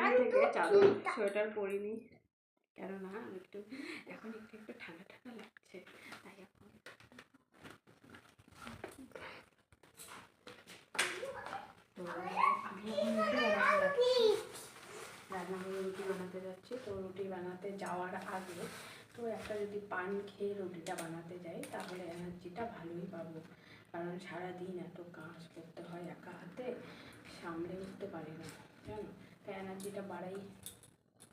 সেখান থেকে চাদর সোয়েটার পরিনি, কেননা একটু এখন একটু একটু ঠান্ডা ঠান্ডা লাগছে, তাই এখন তো আমি রান্নাঘরে রুটি বানাতে যাচ্ছি। তো রুটি বানাতে যাওয়ার আগে তো একটা যদি পান খেয়ে রুটিটা বানাতে যাই তাহলে এনার্জিটা ভালোই পাবো, কারণ সারাদিন এত কাজ করতে হয় একা হাতে, সামলে উঠতে পারি না জানো, তাই এনার্জিটা বাড়াই।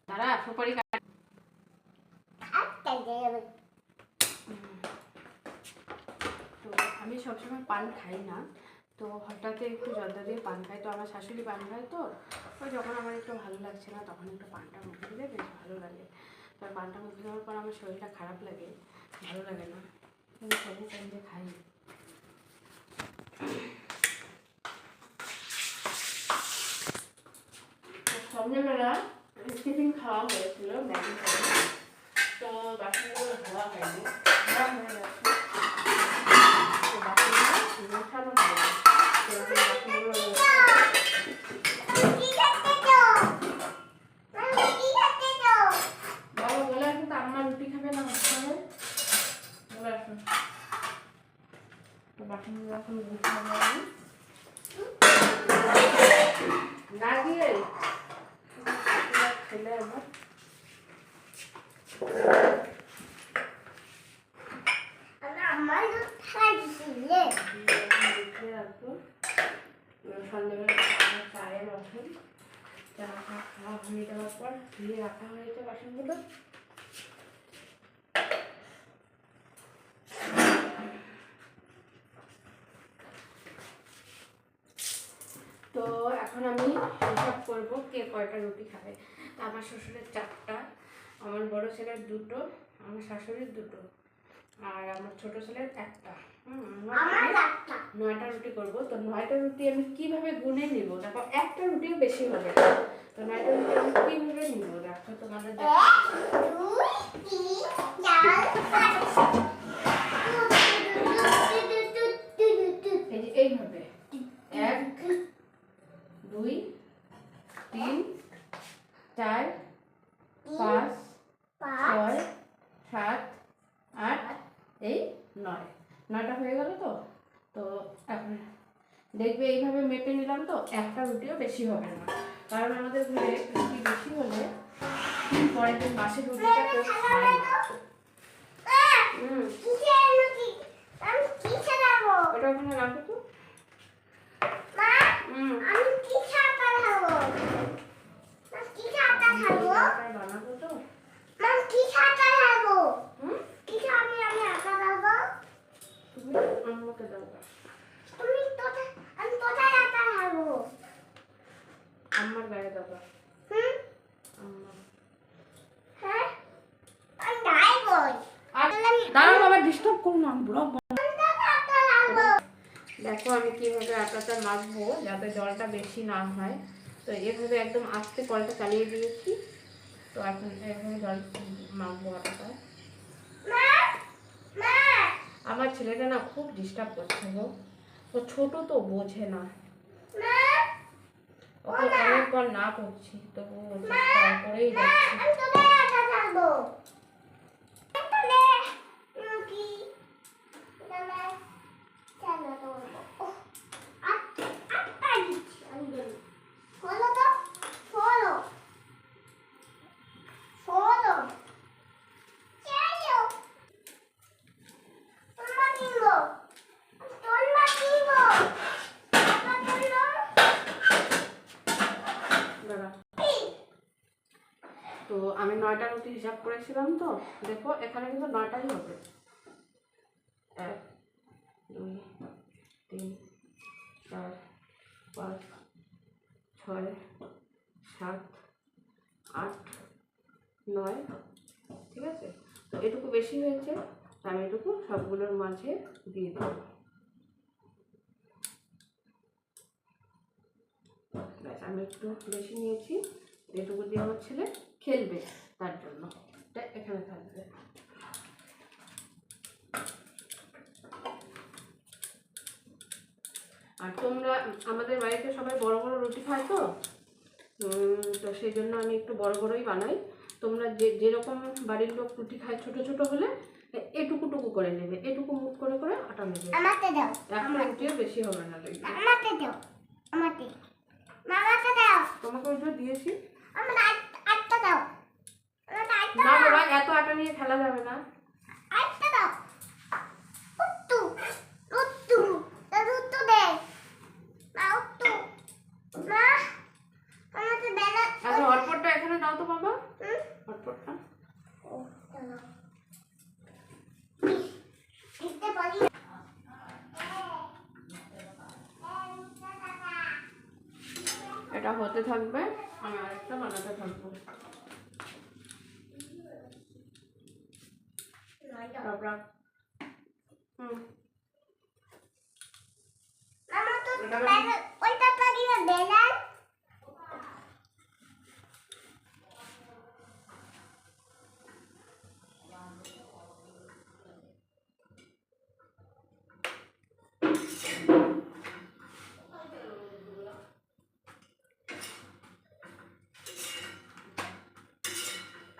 তারা সুপারি তো আমি সবসময় পান খাই না, তো হঠাৎ একটু জর্দা দিয়ে পান খাই, তো আমার শাশুড়ি পান খায়, তো ওই যখন আমার একটু ভালো লাগছে না তখন একটু পানটা মুখে দিলে বেশ ভালো লাগে। তো পানটা মুখে দেওয়ার পর আমার শরীরটা খারাপ লাগে, ভালো লাগে না, কিন্তু সবু টাইমে খাই। সন্ধ্যেবেলা টিফিন খাওয়া হয়েছিল ম্যাগি খাওয়া, তো বাসনগুলো ধোয়া হয়নি, ধোয়া হয়ে গেছে, তো বাসনগুলো গোছানো হয়নি, তো বাসনগুলো বাবা বলে আসুন তো আমার রুটি খাবে না হবে, বলে আসুন। তো বাসনগুলো এখন গোছানো হয়নি না দিয়ে ছেলে আমার সন্ধ্যেবেলা চায়ের বাসন, চা খাওয়া হয়ে যাওয়ার পর ধুয়ে রাখা হয়েছে বাসনগুলো। তো এখন আমি হিসাব করবো কে কয়টা রুটি খাবে। তো আমার শ্বশুরের 4টা, আমার বড় ছেলের 2টো, আমার শাশুড়ির 2টো, আর আমার ছোট ছেলের 1টা। 9টা রুটি করবো। তো 9টা রুটি আমি কিভাবে গুনে নিব, দেখো একটা রুটিও বেশি হবে, তো 9টা রুটি আমি কিভাবে নিব দেখো তোমাদের এইভাবে 1 2 3 4 5 6 7 8 এই 9, 9টা হয়ে গেল। তো তো এখন দেখবে এইভাবে মেপে নিলাম, তো একটা রুটিও বেশি হবে না, কারণ আমাদের ঘরে রুটি বেশি হলে পরের দিন বাসি রুটিটা কেউ খায় না। ওটা ওখানে রাখো তো। বানাবো তো আমাকে দাও, আমার গায়ে দাও, দাঁড়াও বাবা, ডিস্টার্ব করো না, ব্লগ। দেখো আমি কিভাবে আটাটা মাখবো যাতে জলটা বেশি না হয়, তো এভাবে একদম আস্তে কলটা চালিয়ে দিয়েছি। তো এখন এভাবে জল মাখবো আটাটা। আমার ছেলেটা না খুব ডিস্টার্ব করছে গো, ও ছোট তো বোঝে না, ওকে অনেকবার না করছি তবু করেই যাচ্ছি। তো আমি 9টা রুটি হিসাব করেছিলাম, তো দেখো এখানে কিন্তু 9টাই হবে। 1 2 3 4 5 6 7 8 9, ঠিক আছে। তো এটুকু বেশি হয়েছে, আমি এটুকু সবগুলোর মাঝে দিয়ে দেব। ব্যাস, আমি একটু বেশি নিয়েছি, এটুকু দিয়ে আমার ছেলে খেলবে, তার জন্য এটা এখানে থাকবে। আর তোমরা আমাদের বাড়িতে সবাই বড় বড় রুটি খায়, তো তো সেই জন্য আমি একটু বড় বড়ই বানাই। তোমরা যেরকম বাড়ির লোক রুটি খায় ছোট ছোট হলে এটুকু করে নেবে, এটুকু মুঠ করে করে আটা নেবে। আমাকে দাও, একটা রুটিও বেশি হবে না দেখবে। আমাকে দাও, আমাকে মামাকে দাও, তোমাকে ওইটা দিয়েছি। আমার আটটা দাও, আমার আটটা না দাও, বাবা, এত আটা নিয়ে খেলা যাবে না। আটটা দাও। উত্তু উত্তু উত্তু দে মা, উত্তু মা, আমাকে বেলা আচ্ছা, হটপটটা এখানে দাও তো বাবা, হটপটটা। ও চলো দিতে পারি। এটা হতে থাকবে, আমি আরেকটা বানাতে থাকবো। তারপর মামা তো বেলা ওইটা পারি না বেলা।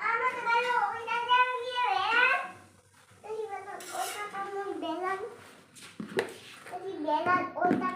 আমাকে বেলা ওইটা যাবে গিয়ে বেলা। এই বেলা ওইটা পাবো বেলা। এই বেলা ওইটা